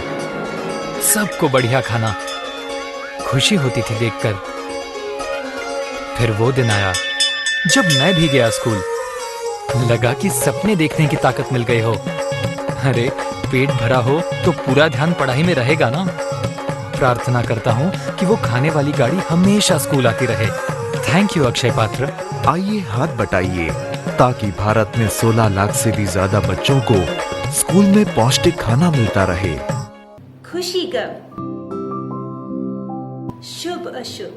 सबको बढ़िया खाना, खुशी होती थी देखकर। फिर वो दिन आया जब मैं भी गया स्कूल, लगा कि सपने देखने की ताकत मिल गई हो। अरे पेट भरा हो तो पूरा ध्यान पढ़ाई में रहेगा ना। प्रार्थना करता हूँ कि वो खाने वाली गाड़ी हमेशा स्कूल आती रहे। थैंक यू अक्षय पात्र। आइए हाथ बटाइए ताकि भारत में 16 लाख से भी ज्यादा बच्चों को स्कूल में पौष्टिक खाना मिलता रहे। खुशी गम, शुभ अशुभ,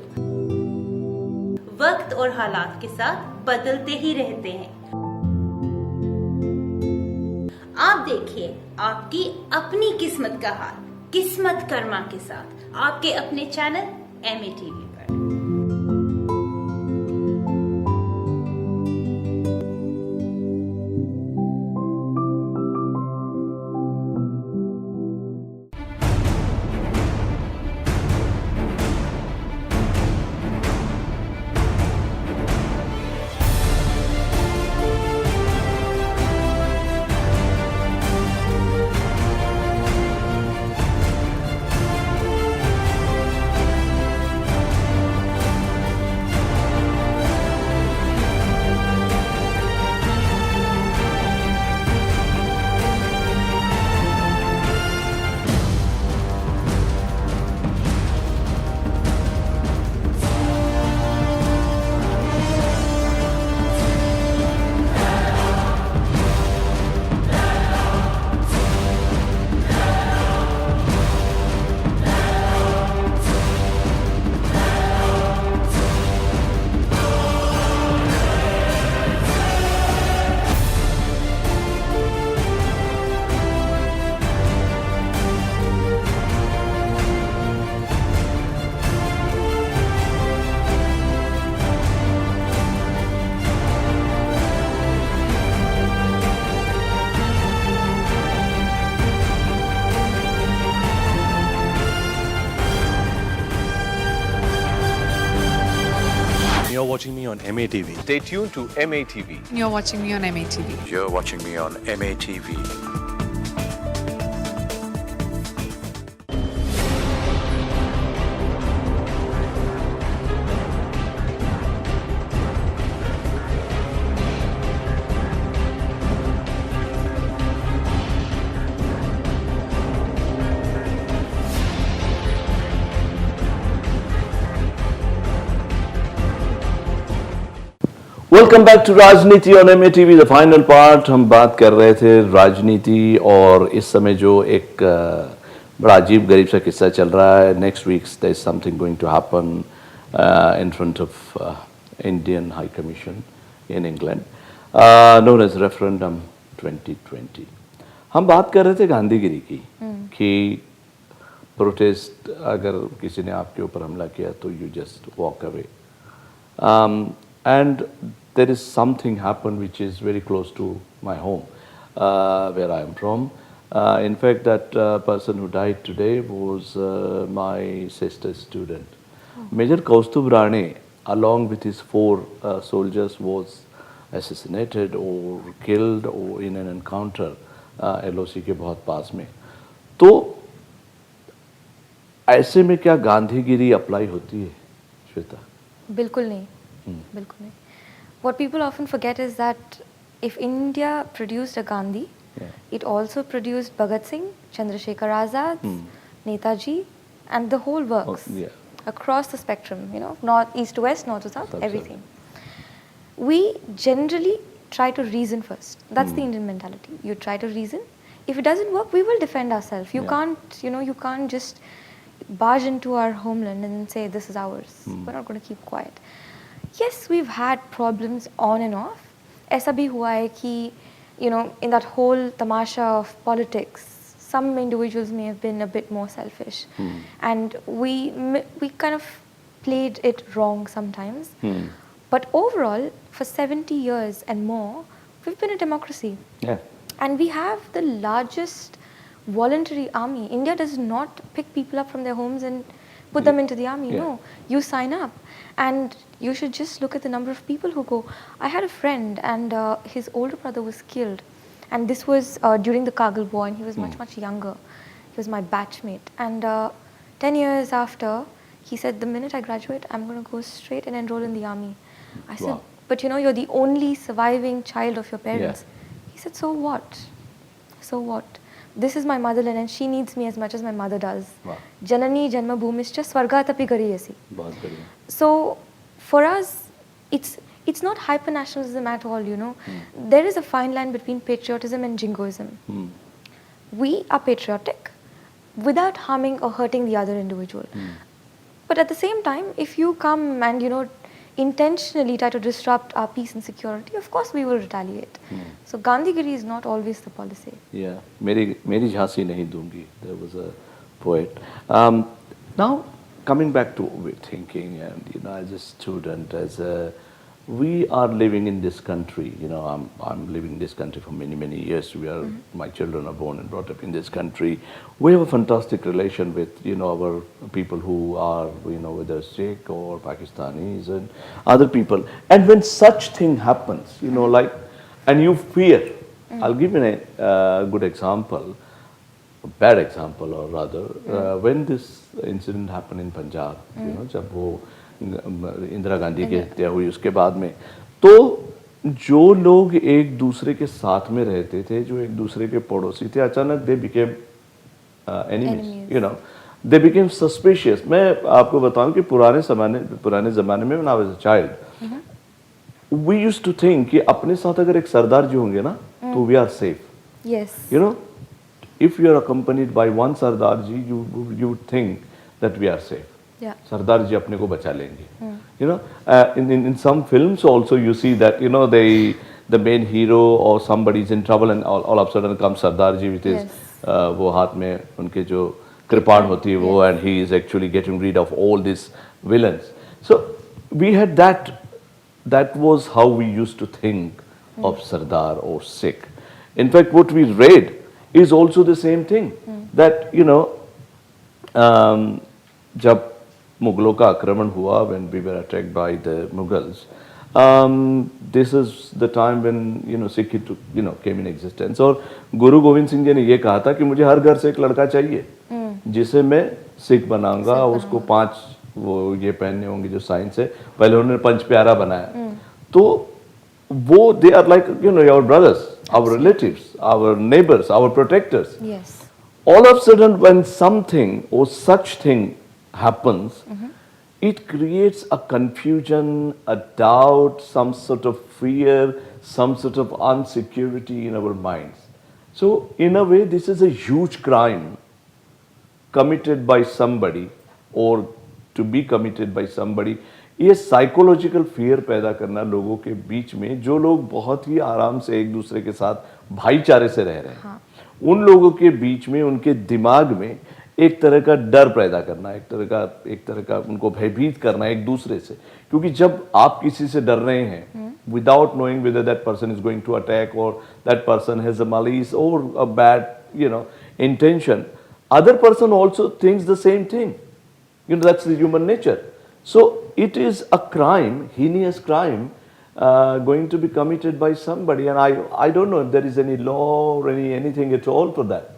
वक्त और हालात के साथ बदलते ही रहते हैं। आप देखिए आपकी अपनी किस्मत का हाल, किस्मत कर्मा के साथ आपके अपने चैनल MATV पर। You're watching me on MATV. Stay tuned to MATV. You're watching me on MATV. You're watching me on MATV. Welcome back to Rajneeti on MATV the final part. हम बात कर रहे थे राजनीति और इस समय जो एक बड़ा अजीब गरीब सा किस्सा चल रहा है। Next week there is something going to happen in front of Indian high commission in England known as referendum 2020। हम बात कर रहे थे गांधीगिरी की कि प्रोटेस्ट अगर किसी ने आपके ऊपर हमला किया तो you just walk away and there is something happened which is very close to my home where I am from. In fact, that person who died today was my sister's student. Major Kaustubh Rane, along with his 4 soldiers, was assassinated or killed or in an encounter LOC के बहुत पास में। तो ऐसे में क्या Gandhigiri apply होती है श्वेता? बिल्कुल नहीं, बिल्कुल नहीं. What people often forget is that if India produced a Gandhi, it also produced Bhagat Singh, Chandrasekhar Azad, Netaji, and the whole works across the spectrum. You know, north, east to west, north to south, everything. We generally try to reason first. That's the Indian mentality. You try to reason. If it doesn't work, we will defend ourselves. You can't, you know, you can't just barge into our homeland and say this is ours. We're not going to keep quiet. Yes, we've had problems on and off. ऐसा भी हुआ है कि, you know, in that whole tamasha of politics, some individuals may have been a bit more selfish, and we kind of played it wrong sometimes. But overall, for 70 years and more, we've been a democracy. And we have the largest voluntary army. India does not pick people up from their homes and put them into the army. No, you sign up. And you should just look at the number of people who go. I had a friend and his older brother was killed. And this was during the Kargil war and he was much, much younger. He was my batchmate. And 10 years after, he said, the minute I graduate, I'm going to go straight and enroll in the army. I said, but you know, you're the only surviving child of your parents. He said, so what? So what? This is my motherland and she needs me as much as my mother does. Janani janma bhumischa swargatapi gariyasi. So for us, it's not hyper-nationalism at all, you know. There is a fine line between patriotism and jingoism. We are patriotic without harming or hurting the other individual. But at the same time, if you come and, you know, intentionally try to disrupt our peace and security, of course we will retaliate. So Gandhigiri is not always the policy. Yeah, मेरी झांसी नहीं दूंगी. There was a poet. Now coming back to thinking, and you know, as a student, we are living in this country. You know, I'm living in this country for many years. My children are born and brought up in this country. We have a fantastic relation with, you know, our people who are, you know, whether Sikh or Pakistanis and other people. And when such thing happens, you know, like, and you fear. I'll give you a good example, a bad example, or rather, when this incident happened in Punjab, you know, जब वो इंदिरा गांधी की हत्या हुई उसके बाद में, तो जो लोग एक दूसरे के साथ में रहते थे, जो एक दूसरे के पड़ोसी थे, अचानक they became enemies, you know, they became suspicious. मैं आपको बताऊं कि पुराने ज़माने में when I was a child, we used to think कि अपने साथ अगर एक सरदार जी होंगे ना, तो we are safe. Yes. You know, if you are accompanied by one Sardar ji, you would think that we are safe. Sardar ji apne ko bacha lenge. You know, in some films also you see that, you know, the main hero or somebody is in trouble and all of a sudden comes Sardar ji with his वो हाथ में उनके जो कृपाण होती है वो, and he is actually getting rid of all these villains. So we had that. That was how we used to think of Sardar or Sikh. In fact, what we read is also the same thing. That, you know, जब मुगलों का आक्रमण हुआ, when we were attacked by the Mughals, this is the time when, you know, Sikh, you know, came in existence. और गुरु गोविंद सिंह जी ने ये कहा था कि मुझे हर घर से एक लड़का चाहिए जिसे मैं सिख बनाऊंगा, उसको 5 वो ये पहनने होंगे जो साइंस है. पहले उन्होंने पंच प्यारा बनाया. तो वो they are like, you know, our brothers, our relatives, our neighbors, our protectors. Yes. All of a sudden when something or such thing happens, it creates a confusion, a doubt, some sort of fear, some sort of insecurity in our minds. So, in a way, this is a huge crime committed by somebody or to be committed by somebody. ये psychological fear पैदा करना लोगों के बीच में, जो लोग बहुत ही आराम से एक दूसरे के साथ भाईचारे से रह रहे हैं, हाँ. उन लोगों के बीच में, उनके दिमाग में एक तरह का डर पैदा करना, एक तरह का उनको भयभीत करना एक दूसरे से. क्योंकि जब आप किसी से डर रहे हैं without knowing whether that person is going to attack और that person has a malice और a bad intention, other person also thinks the same thing. That's the human nature. So it is a crime, heinous crime, going to be committed by somebody, and I don't know if there is any law or anything at all for that.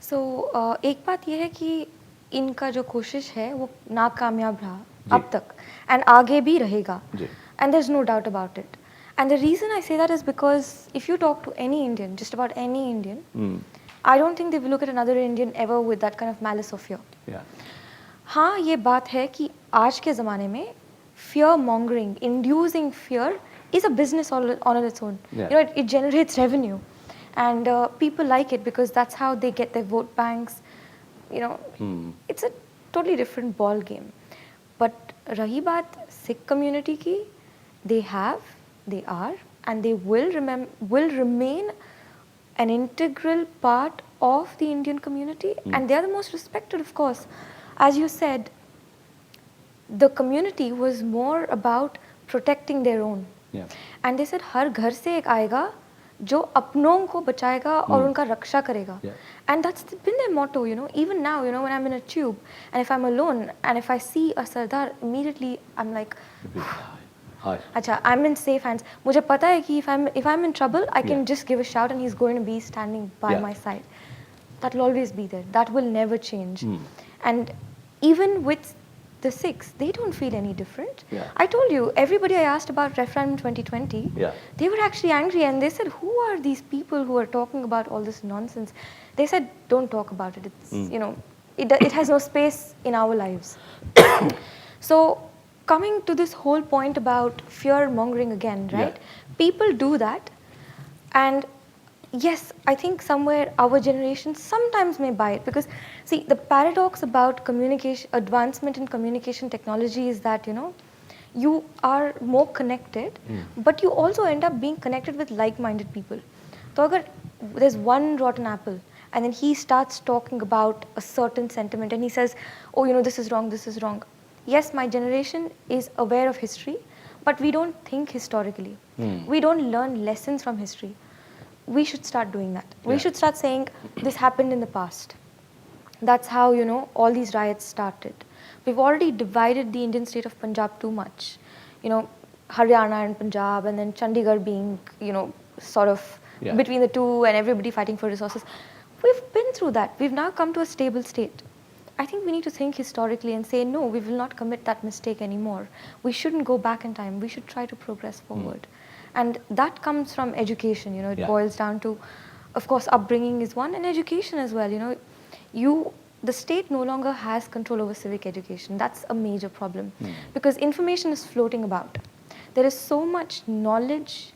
So एक बात यह है कि इनका जो कोशिश है वो नाकामयाब रहा अब तक, and आगे भी रहेगा, and there's no doubt about it. And the reason I say that is because if you talk to any Indian, just about any Indian, I don't think they will look at another Indian ever with that kind of malice or fear. Yeah. हाँ, ये बात है कि आज के ज़माने में fear mongering, inducing fear is a business on its own. Yeah. It generates revenue, and people like it because that's how they get their vote banks. It's a totally different ball game. But रही बात Sikh community की, they are, and they will remain an integral part of the Indian community, and they are the most respected, of course. As you said, the community was more about protecting their own. Yeah. And they said हर घर से एक आएगा जो अपनों को बचाएगा और उनका रक्षा करेगा. Yeah. And that's been their motto, even now, when I'm in a tube and if I'm alone and if I see a Sardar, immediately I'm like, Hi. अच्छा, I'm in safe hands. मुझे पता है कि if I'm in trouble, I can just give a shout and he's going to be standing by my side. That will always be there. That will never change. And even with the Sikhs, they don't feel any different. Yeah. I told you, everybody I asked about referendum 2020, they were actually angry and they said, who are these people who are talking about all this nonsense? They said, don't talk about it. It's, it has no space in our lives. So, coming to this whole point about fear mongering again, right? Yeah. People do that, and yes, I think somewhere our generation sometimes may buy it, because see, the paradox about communication, advancement in communication technology is that, you are more connected, but you also end up being connected with like-minded people. So agar there's one rotten apple, and then he starts talking about a certain sentiment, and he says, oh, this is wrong, this is wrong. Yes, my generation is aware of history, but we don't think historically. We don't learn lessons from history. We should start doing that. We should start saying, this happened in the past. That's how, all these riots started. We've already divided the Indian state of Punjab too much. Haryana and Punjab, and then Chandigarh being, sort of between the two, and everybody fighting for resources. We've been through that. We've now come to a stable state. I think we need to think historically and say, no, we will not commit that mistake anymore. We shouldn't go back in time. We should try to progress forward. And that comes from education, it boils down to, of course, upbringing is one, and education as well. The state no longer has control over civic education. That's a major problem, because information is floating about. There is so much knowledge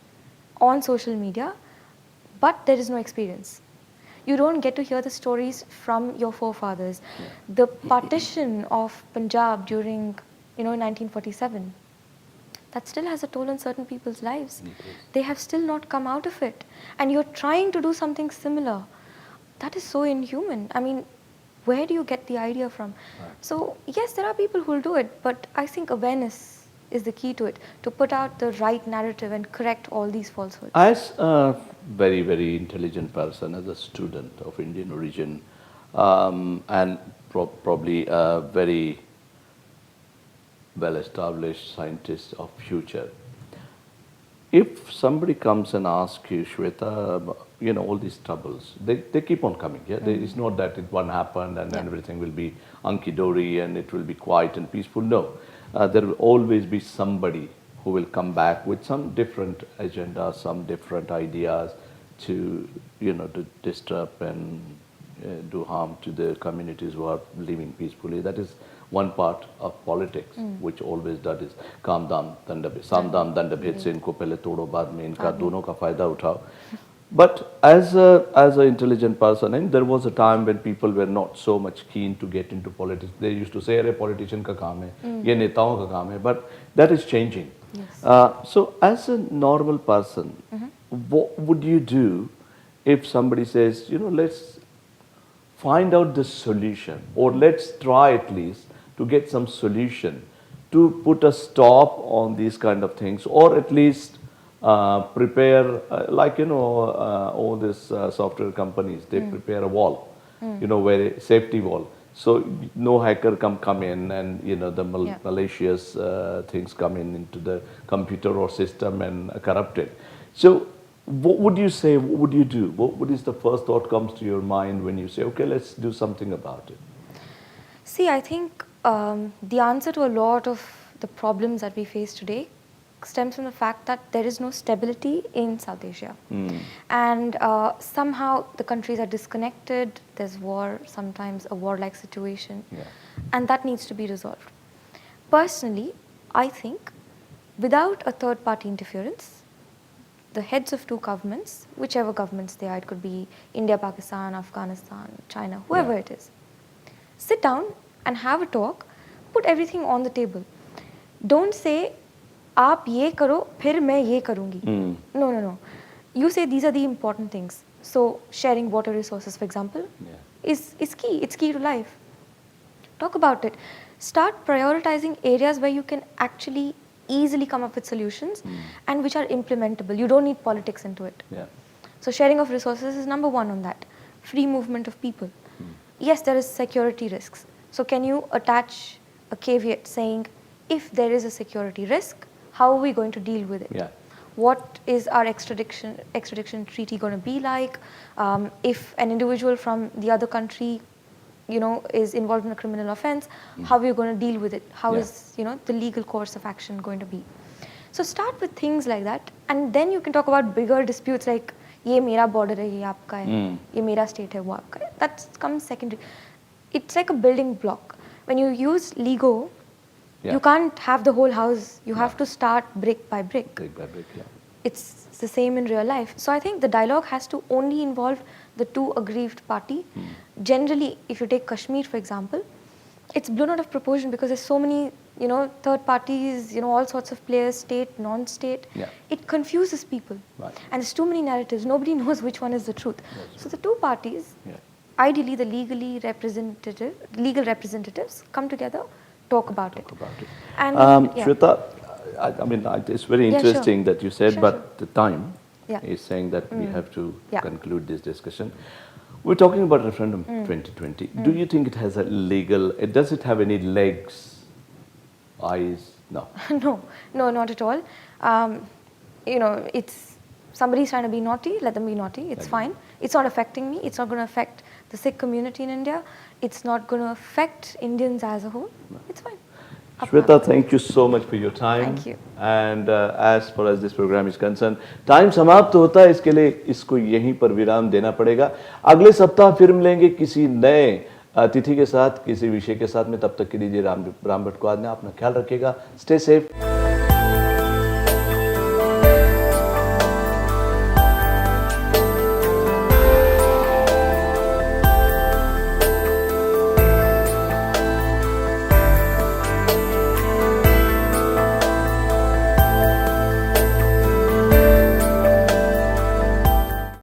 on social media, but there is no experience. You don't get to hear the stories from your forefathers. The partition of Punjab during, 1947, that still has a toll on certain people's lives. They have still not come out of it. And you're trying to do something similar. That is so inhuman. I mean, where do you get the idea from? So, yes, there are people who will do it, but I think awareness is the key to it, to put out the right narrative and correct all these falsehoods. As a very, very intelligent person, as a student of Indian origin, and probably a very well-established scientist of future, if somebody comes and asks you, Shweta, all these troubles, they keep on coming. It's not that one happened and then everything will be hunky-dory and it will be quiet and peaceful. No, there will always be somebody who will come back with some different agenda, some different ideas to, to disturb and do harm to the communities who are living peacefully. That is one part of politics, which always does is काम दाम दंड भेद, साम दाम दंड भेद से इनको पहले तोड़ो बाद में इनका दोनों का फायदा उठाओ. But as an intelligent person, and there was a time when people were not so much keen to get into politics. They used to say, "अरे politician का काम है, ये नेताओं का काम है." But that is changing. Yes. So, as a normal person, what would you do if somebody says, you know, let's find out the solution, or let's try at least to get some solution to put a stop on these kind of things, or at least prepare, like, you know, all these software companies, they prepare a wall, you know, where safety wall. So no hacker come in and, you know, the malicious things come into the computer or system and corrupt it. So what would you say, what would you do? What is the first thought comes to your mind when you say, okay, let's do something about it? See, I think the answer to a lot of the problems that we face today stems from the fact that there is no stability in South Asia. And somehow the countries are disconnected, there's war, sometimes a war-like situation, and that needs to be resolved. Personally, I think without a third-party interference, the heads of two governments, whichever governments they are, it could be India, Pakistan, Afghanistan, China, whoever it is, sit down and have a talk, put everything on the table. Don't say, आप ये करो फिर मैं ये करूँगी. No. You say these are the important things. So sharing water resources, for example, is key. It's key to life. Talk about it. Start prioritizing areas where you can actually easily come up with solutions and which are implementable. You don't need politics into it. So sharing of resources is number one on that. Free movement of people. Yes, there is security risks. So can you attach a caveat saying, if there is a security risk, how are we going to deal with it? What is our extradition treaty going to be like? If an individual from the other country, you know, is involved in a criminal offense, how are you going to deal with it? How is, you know, the legal course of action going to be? So start with things like that, and then you can talk about bigger disputes like, ये मेरा border है, ये आपका है, ये मेरा state है, वो आपका है. That comes secondary. It's like a building block. When you use Lego, you can't have the whole house. You have to start brick by brick. Brick by brick, It's the same in real life. So I think the dialogue has to only involve the two aggrieved party. Generally, if you take Kashmir, for example, it's blown out of proportion because there's so many, you know, third parties, you know, all sorts of players, state, non-state. It confuses people. And there's too many narratives. Nobody knows which one is the truth. So the two parties, ideally the legal representatives, come together, talk about it. And Shweta, I mean, it's very interesting that you said, but the time is saying that we have to conclude this discussion. We're talking about referendum 2020. Do you think it has a legal, does it have any legs, eyes? No. No, not at all. You know, it's somebody's trying to be naughty, let them be naughty. It's fine. It's not affecting me. It's not going to affect the Sikh community in India. It's not going to affect Indians as a whole. It's fine. Shweta, thank you so much for your time. Thank you. And as far as this program is concerned, time समाप्त होता है, इसके लिए इसको यहीं पर विराम देना पड़ेगा. अगले सप्ताह फिर मिलेंगे किसी नए अतिथि के साथ, किसी विषय के साथ में. तब तक के लिए राम भट्टवाद ने अपना ख्याल रखिएगा. Stay safe.